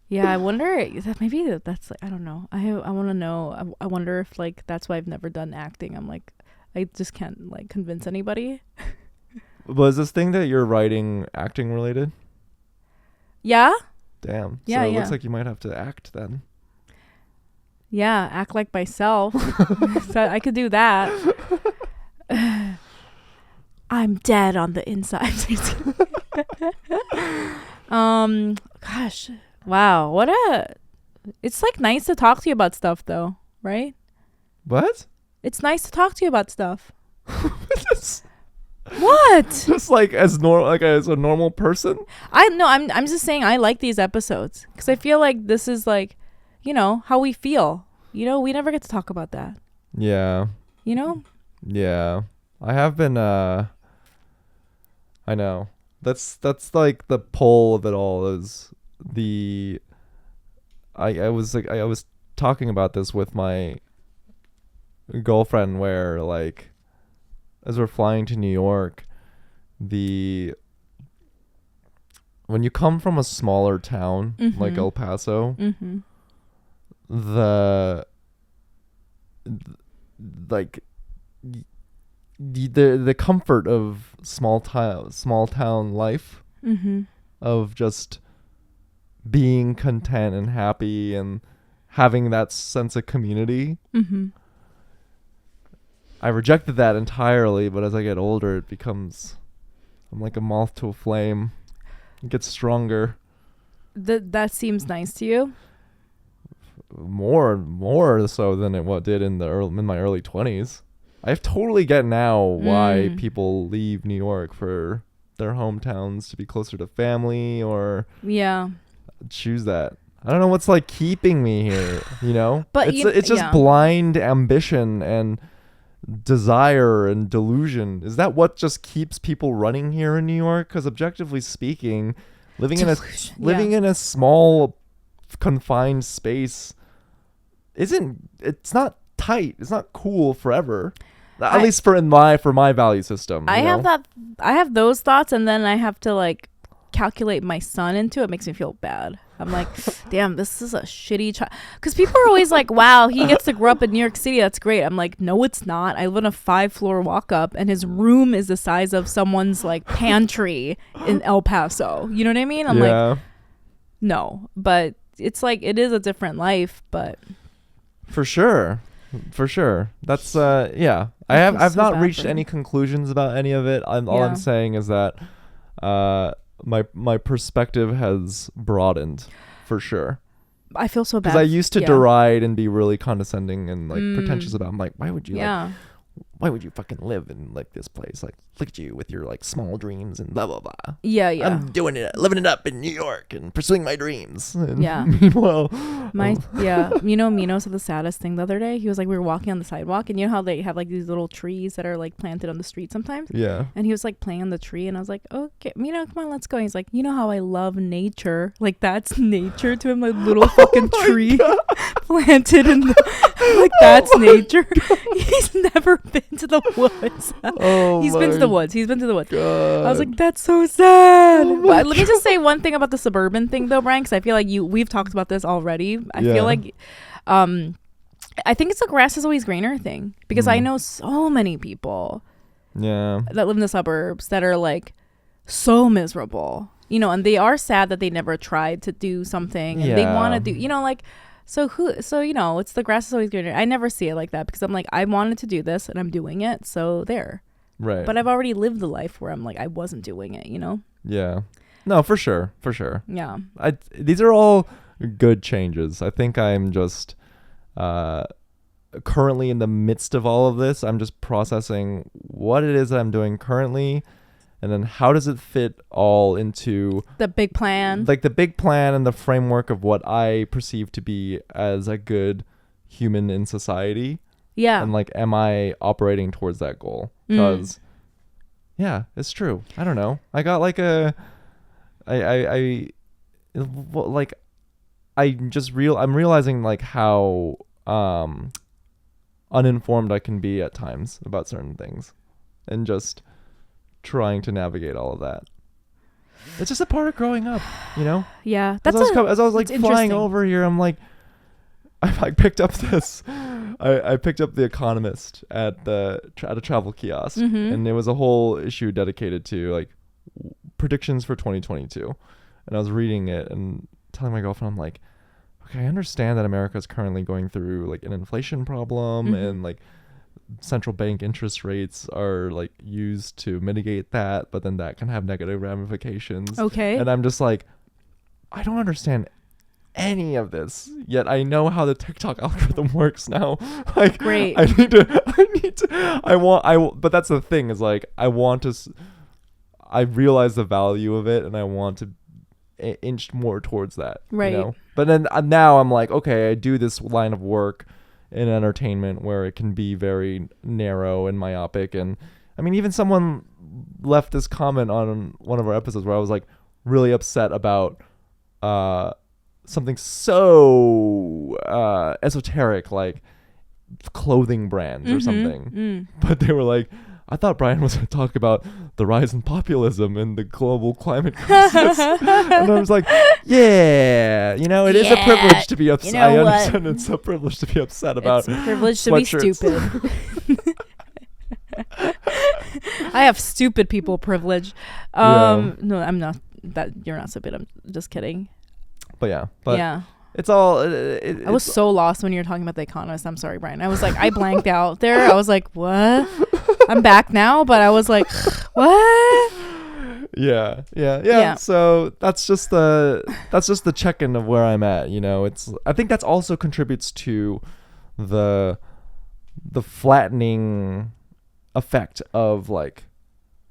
Yeah, I wonder maybe that's like, I don't know. I want to know. I wonder if like that's why I've never done acting. I'm like, I just can't like convince anybody. Was this thing that you're writing acting related? Yeah. Damn. Yeah, so it looks like you might have to act then. Yeah, act like myself. So I could do that. I'm dead on the inside. Gosh. Wow. It's like nice to talk to you about stuff though, right? What? It's nice to talk to you about stuff. What? Just like as as a normal person. I'm just saying I like these episodes because I feel like this is like, how we feel. We never get to talk about that. Yeah. Yeah. I have been I know. That's like the pull of it all is I was talking about this with my girlfriend where like as we're flying to New York, when you come from a smaller town like El Paso, the comfort of small town life, of just being content and happy and having that sense of community. I rejected that entirely, but as I get older, I'm like a moth to a flame. It gets stronger. That seems nice to you? More so than it did in my early 20s. I totally get now why people leave New York for their hometowns to be closer to family or choose that. I don't know what's like keeping me here, But it's just blind ambition and desire and delusion. Is that what just keeps people running here in New York? Because objectively speaking, living in a small confined space it's not tight. It's not cool forever. At least for my value system. I have those thoughts, and then I have to like calculate my son into it. It makes me feel bad. I'm like, damn, this is a shitty child. Because people are always like, wow, he gets to grow up in New York City. That's great. I'm like, no, it's not. I live in a 5-floor walk up, and his room is the size of someone's like pantry in El Paso. You know what I mean? I'm like, no. But it's like, it is a different life, but. For sure. That's, yeah. I've not reached any conclusions about any of it. All I'm saying is that my perspective has broadened for sure. I feel so bad. Because I used to deride and be really condescending and like pretentious about. I'm like, why would you why would you fucking live in like this place? Like, look at you with your like small dreams and blah blah blah. Yeah. I'm doing it, living it up in New York and pursuing my dreams. And yeah. Meanwhile, Mino said the saddest thing the other day. He was like, we were walking on the sidewalk, and you know how they have like these little trees that are like planted on the street sometimes. Yeah. And he was like playing on the tree, and I was like, okay, Mino, come on, let's go. And he's like, you know how I love nature? Like that's nature to him, like little fucking tree planted in like that's nature. He's never been to the woods. He's been to the woods. God. I was like, that's so sad. But let me just say one thing about the suburban thing though, Brian, because I feel like we've talked about this already. I feel like I think it's the grass is always greener thing, because I know so many people that live in the suburbs that are like so miserable, and they are sad that they never tried to do something and they want to do, like. So it's the grass is always greener. I never see it like that, because I'm like, I wanted to do this and I'm doing it. So there. Right. But I've already lived the life where I'm like, I wasn't doing it, Yeah. No, for sure. Yeah. These are all good changes. I think I'm just currently in the midst of all of this. I'm just processing what it is that I'm doing currently, and then how does it fit all into the big plan? Like the big plan and the framework of what I perceive to be as a good human in society. Yeah. And like, am I operating towards that goal? Because it's true. I don't know. I got like I'm realizing like how uninformed I can be at times about certain things, and just trying to navigate all of that. It's just a part of growing up, Yeah. As I was like flying over here, I'm like, I picked up this. I picked up The Economist at a travel kiosk, and there was a whole issue dedicated to like predictions for 2022. And I was reading it and telling my girlfriend, I'm like, okay, I understand that America is currently going through like an inflation problem, and like central bank interest rates are like used to mitigate that, but then that can have negative ramifications. Okay. And I'm just like, I don't understand any of this, yet I know how the TikTok algorithm works now. Like, great. But that's the thing is like, I realize the value of it and I want to inch more towards that. Right. You know? But then now I'm like, okay, I do this line of work in entertainment where it can be very narrow and myopic. And I mean, even someone left this comment on one of our episodes where I was like really upset about something so esoteric like clothing brands or something. But they were like, I thought Brian was going to talk about the rise in populism and the global climate crisis. And I was like, yeah, you know, it is a privilege to be upset. You know, I understand it's a privilege to be upset about. It's a privilege to be stupid. I have stupid people privilege. No, I'm not. You're not stupid. I'm just kidding. But yeah. It's all. I was so lost when you were talking about The Economist. I'm sorry, Brian. I was like, I blanked out there. I was like, what? I'm back now, but I was like, what? Yeah. So that's just the check-in of where I'm at. You know, I think that's also contributes to the flattening effect of like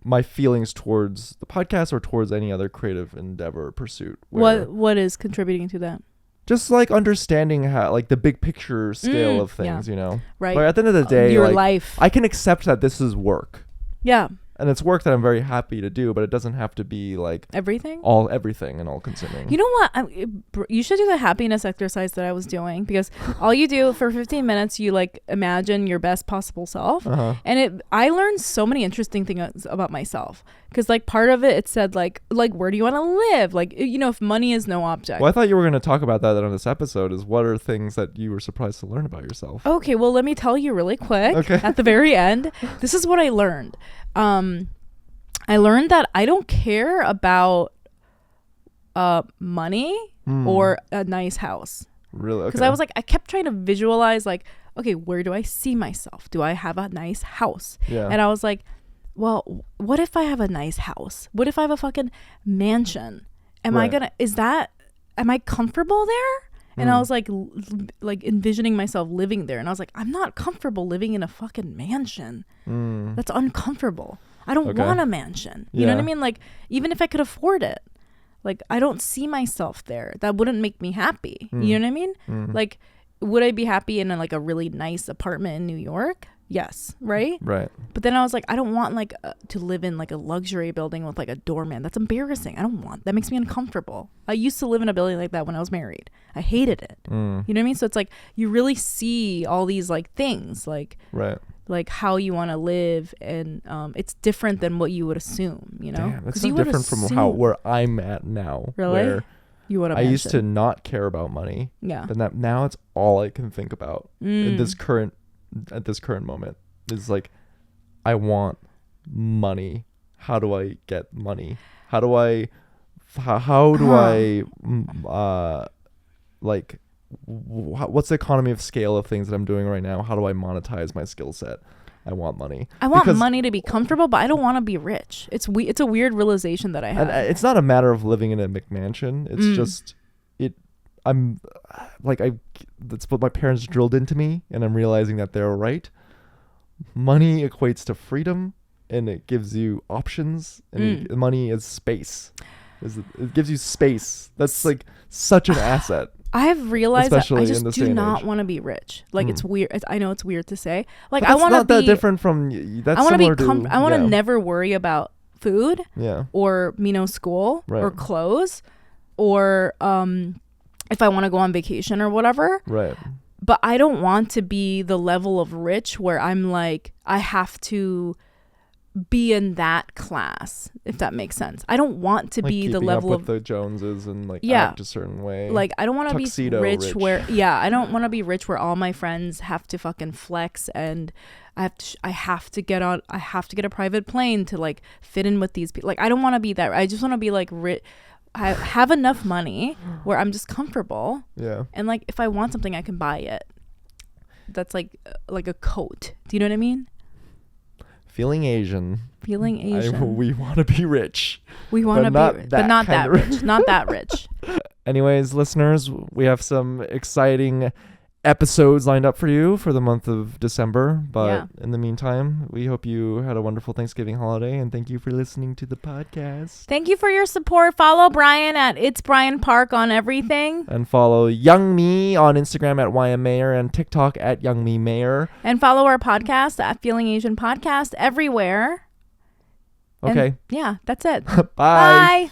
my feelings towards the podcast or towards any other creative endeavor or pursuit. What is contributing to that? Just like understanding how like the big picture scale of things, you know, right? Like at the end of the day, your like, life. I can accept that this is work. Yeah. And it's work that I'm very happy to do, but it doesn't have to be like everything and all consuming. You know what? You should do the happiness exercise that I was doing, because all you do for 15 minutes, you like imagine your best possible self. And I learned so many interesting things about myself, because like part of it said like where do you want to live? Like, you know, if money is no object. Well, I thought you were going to talk about that on this episode, is what are things that you were surprised to learn about yourself? Okay, well, let me tell you really quick. At the very end, this is what I learned. I learned that I don't care about money or a nice house. Really? Because I was like, I kept trying to visualize like, okay, where do I see myself? Do I have a nice house? Yeah. And I was like, well, what if I have a nice house? What if I have a fucking mansion? Am I comfortable there? And I was like envisioning myself living there. And I was like, I'm not comfortable living in a fucking mansion. That's uncomfortable. I don't want a mansion. You know what I mean? Like, even if I could afford it, like, I don't see myself there. That wouldn't make me happy. You know what I mean? Like, would I be happy in a really nice apartment in New York? Yes. Right. But then I was like, I don't want like to live in like a luxury building with like a doorman. That's embarrassing. I don't want that. Makes me uncomfortable. I used to live in a building like that when I was married. I hated it. You know what I mean? So it's like you really see all these like things like like how you want to live, and it's different than what you would assume. You know, it's so different from where I'm at now. Really? Where I used to not care about money. Yeah. But now it's all I can think about at this current moment is like, I want money. How do I get money? How do I like, what's the economy of scale of things that I'm doing right now? How do I monetize my skill set? I want money. I want money to be comfortable, but I don't want to be rich. It's a weird realization that I have. And it's not a matter of living in a McMansion. It's just I'm like, that's what my parents drilled into me, and I'm realizing that they're right. Money equates to freedom, and it gives you options, and money is space. It gives you space. That's like such an asset. I've realized that I just do not want to be rich. Like, it's weird. I know it's weird to say. Like, I want to be. That's not that different from. That's similar to. I want to never worry about food. Yeah. Or school or clothes, or if I want to go on vacation or whatever. Right. But I don't want to be the level of rich where I'm like, I have to be in that class, if that makes sense. I don't want to be the level of the Joneses and like act a certain way. Like, I don't want to be rich where I don't want to be rich where all my friends have to fucking flex, and I have to get a private plane to like fit in with these people. Like, I don't want to be that. I just want to be like rich. I have enough money where I'm just comfortable. Yeah. And like, if I want something, I can buy it. That's like a coat. Do you know what I mean? Feeling Asian. We want to be rich. We want to be rich, but not that rich. Not that rich. Anyways, listeners, we have some exciting episodes lined up for you for the month of December. But in the meantime, we hope you had a wonderful Thanksgiving holiday, and thank you for listening to the podcast. Thank you for your support. Follow Brian at It's Brian Park on everything. And follow Youngmi on Instagram at YMMayor and TikTok at Youngmi And follow our podcast at Feeling Asian Podcast everywhere. Okay. And that's it. Bye. Bye.